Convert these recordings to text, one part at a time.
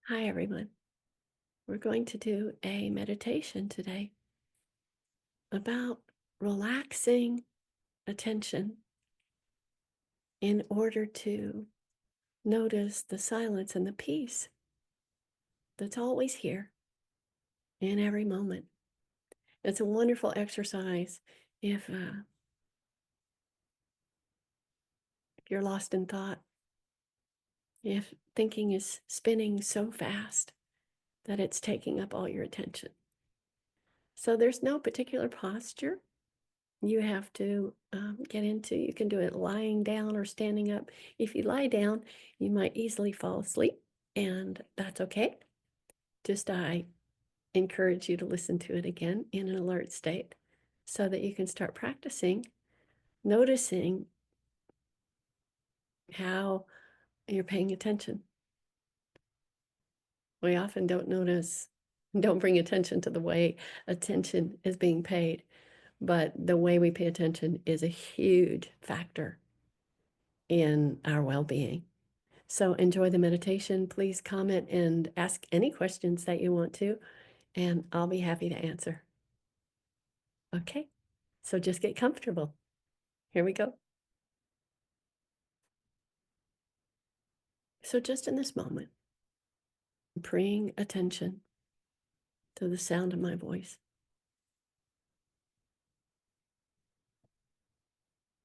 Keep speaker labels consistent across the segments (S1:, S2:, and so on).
S1: Hi, everyone. We're going to do a meditation today about relaxing attention in order to notice the silence and the peace that's always here in every moment. It's a wonderful exercise if you're lost in thought, if thinking is spinning so fast that it's taking up all your attention. So there's no particular posture you have to get into. You can do it lying down or standing up. If you lie down, you might easily fall asleep, and that's okay. Just I encourage you to listen to it again in an alert state so that you can start practicing noticing how you're paying attention. We often don't bring attention to the way attention is being paid, but the way we pay attention is a huge factor in our well-being. So enjoy the meditation. Please comment and ask any questions that you want to, and I'll be happy to answer. Okay, so just get comfortable. Here we go. So just in this moment, bring attention to the sound of my voice.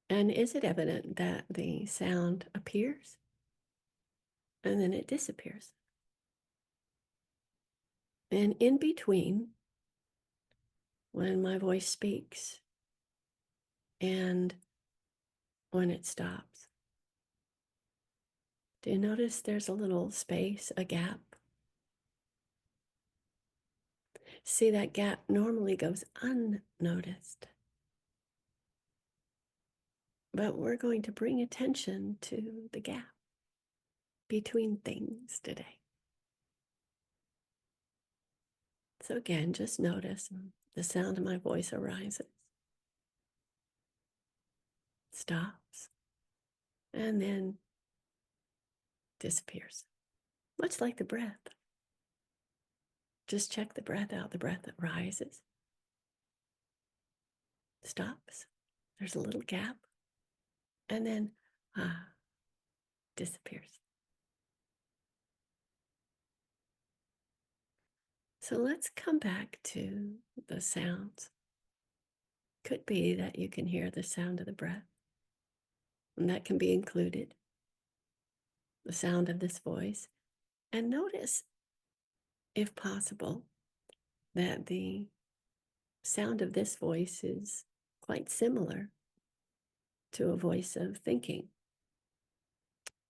S1: And is it evident that the sound appears and then it disappears? And in between, when my voice speaks and when it stops, do you notice there's a little space, a gap? See, that gap normally goes unnoticed. But we're going to bring attention to the gap between things today. So again, just notice the sound of my voice arises, stops, and then disappears. Much like the breath. Just check the breath out, the breath that rises, stops, there's a little gap, and then disappears. So let's come back to the sounds. Could be that you can hear the sound of the breath, and that can be included, the sound of this voice. And notice, if possible, that the sound of this voice is quite similar to a voice of thinking,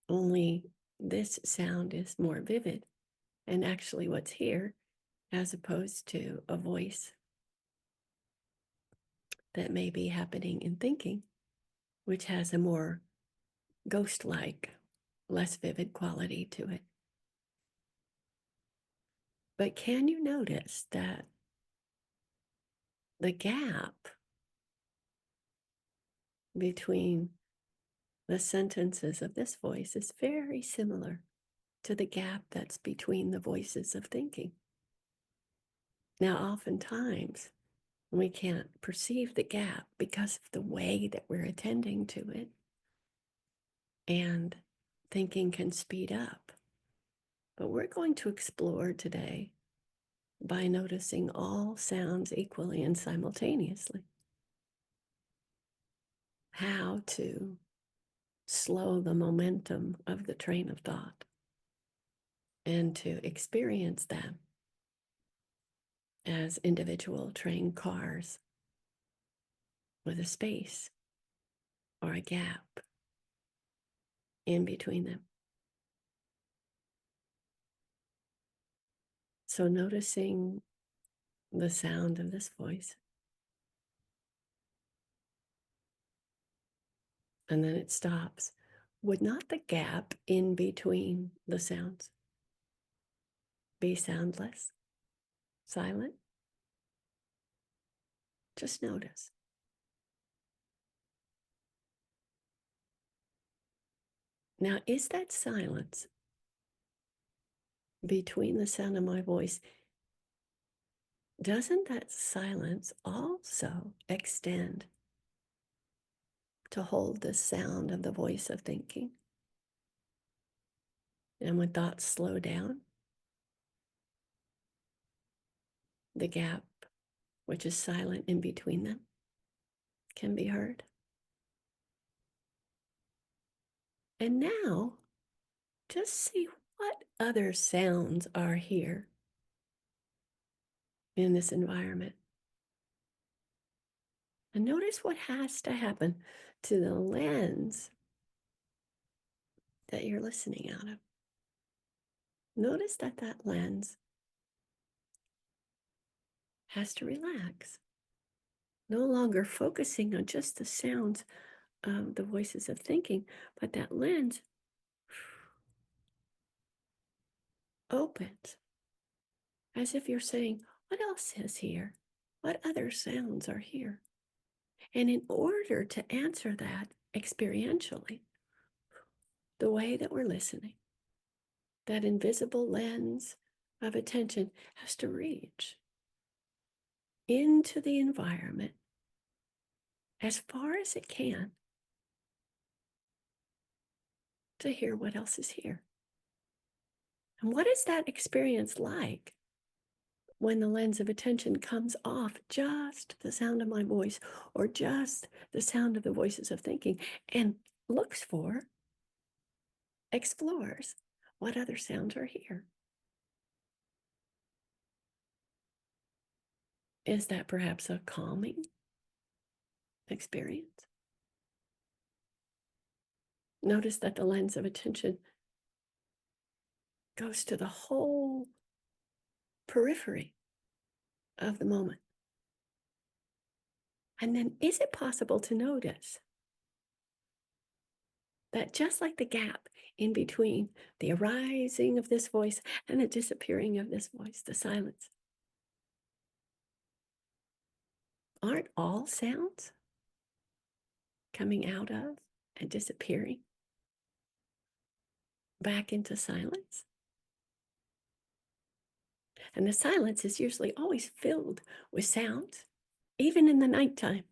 S1: only this sound is more vivid and actually what's here, as opposed to a voice that may be happening in thinking, which has a more ghost-like, less vivid quality to it. But can you notice that the gap between the sentences of this voice is very similar to the gap that's between the voices of thinking? Now, oftentimes, we can't perceive the gap because of the way that we're attending to it, and thinking can speed up. But we're going to explore today by noticing all sounds equally and simultaneously how to slow the momentum of the train of thought and to experience them as individual train cars with a space or a gap in between them. So noticing the sound of this voice, and then it stops. Would not the gap in between the sounds be soundless, silent? Just notice. Now, is that silence between the sound of my voice, doesn't that silence also extend to hold the sound of the voice of thinking? And when thoughts slow down, the gap, which is silent in between them, can be heard. And now, just see what other sounds are here in this environment. And notice what has to happen to the lens that you're listening out of. Notice that that lens has to relax, no longer focusing on just the sounds of the voices of thinking, but that lens opens as if you're saying, what else is here? What other sounds are here? And in order to answer that experientially, the way that we're listening, that invisible lens of attention has to reach into the environment as far as it can to hear what else is here. And what is that experience like when the lens of attention comes off just the sound of my voice or just the sound of the voices of thinking and looks for, explores what other sounds are here? Is that perhaps a calming experience? Notice that the lens of attention goes to the whole periphery of the moment. And then is it possible to notice that just like the gap in between the arising of this voice and the disappearing of this voice, the silence, aren't all sounds coming out of and disappearing back into silence? And the silence is usually always filled with sounds, even in the nighttime.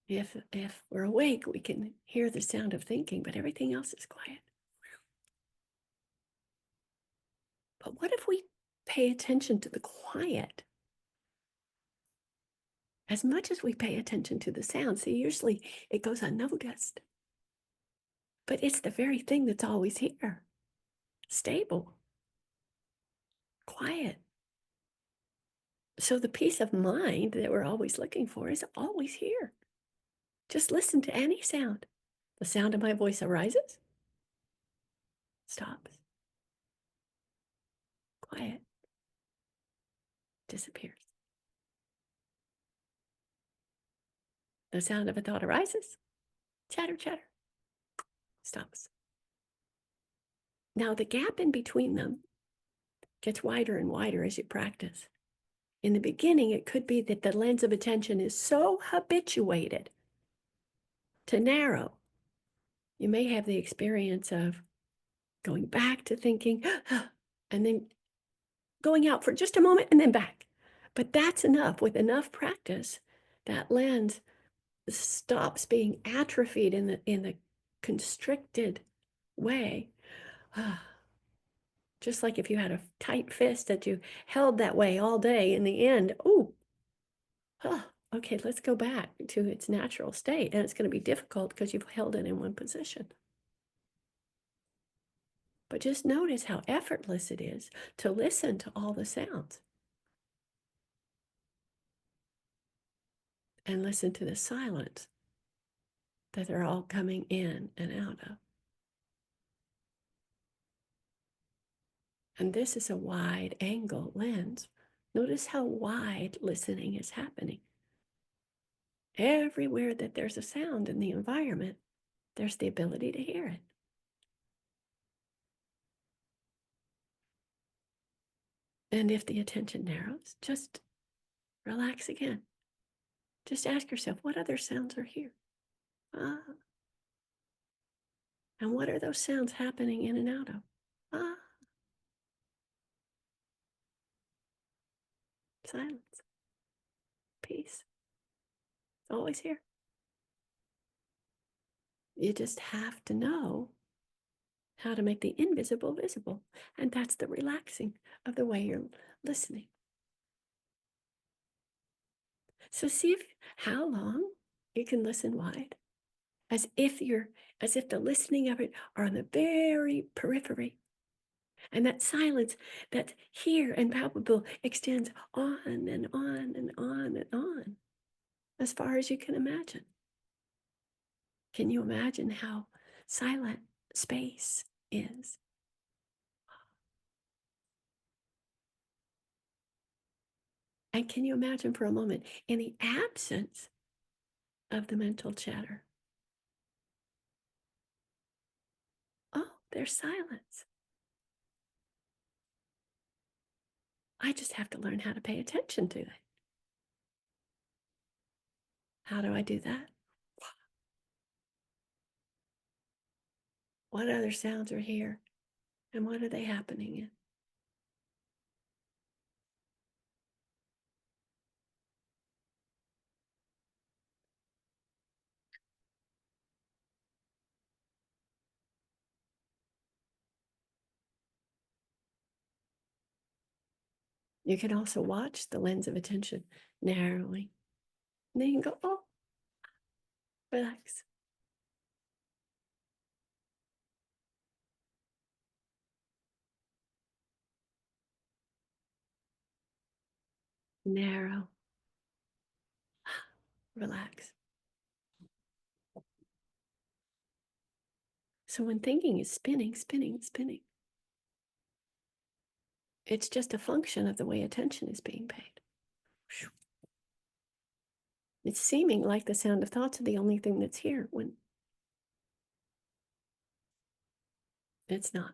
S1: If we're awake, we can hear the sound of thinking, but everything else is quiet. But what if we pay attention to the quiet as much as we pay attention to the sound? See, usually it goes unnoticed, but it's the very thing that's always here, stable, quiet. So the peace of mind that we're always looking for is always here. Just listen to any sound. The sound of my voice arises, stops, quiet, disappears. The sound of a thought arises, chatter, chatter, stops. Now the gap in between them gets wider and wider as you practice. In the beginning, it could be that the lens of attention is so habituated to narrow. You may have the experience of going back to thinking and then going out for just a moment and then back. But that's enough. With enough practice, that lens stops being atrophied in the constricted way. Just like if you had a tight fist that you held that way all day, in the end, okay, let's go back to its natural state. And it's going to be difficult because you've held it in one position. But just notice how effortless it is to listen to all the sounds and listen to the silence that they're all coming in and out of. And this is a wide angle lens. Notice how wide listening is happening. Everywhere that there's a sound in the environment, there's the ability to hear it. And if the attention narrows, just relax again. Just ask yourself, what other sounds are here? And what are those sounds happening in and out of? silence, peace. It's always here. You just have to know how to make the invisible visible. And that's the relaxing of the way you're listening. So see if how long you can listen wide, as if you're as if the listening of it are on the very periphery. And that silence that's here and palpable extends on and on and on and on, as far as you can imagine. Can you imagine how silent space is? And can you imagine for a moment, in the absence of the mental chatter? Oh, there's silence. I just have to learn how to pay attention to it. How do I do that? What other sounds are here? And what are they happening in? You can also watch the lens of attention narrowing. And then you can go, oh, relax. Narrow. Relax. So when thinking is spinning, spinning, spinning, it's just a function of the way attention is being paid. It's seeming like the sound of thoughts are the only thing that's here when it's not.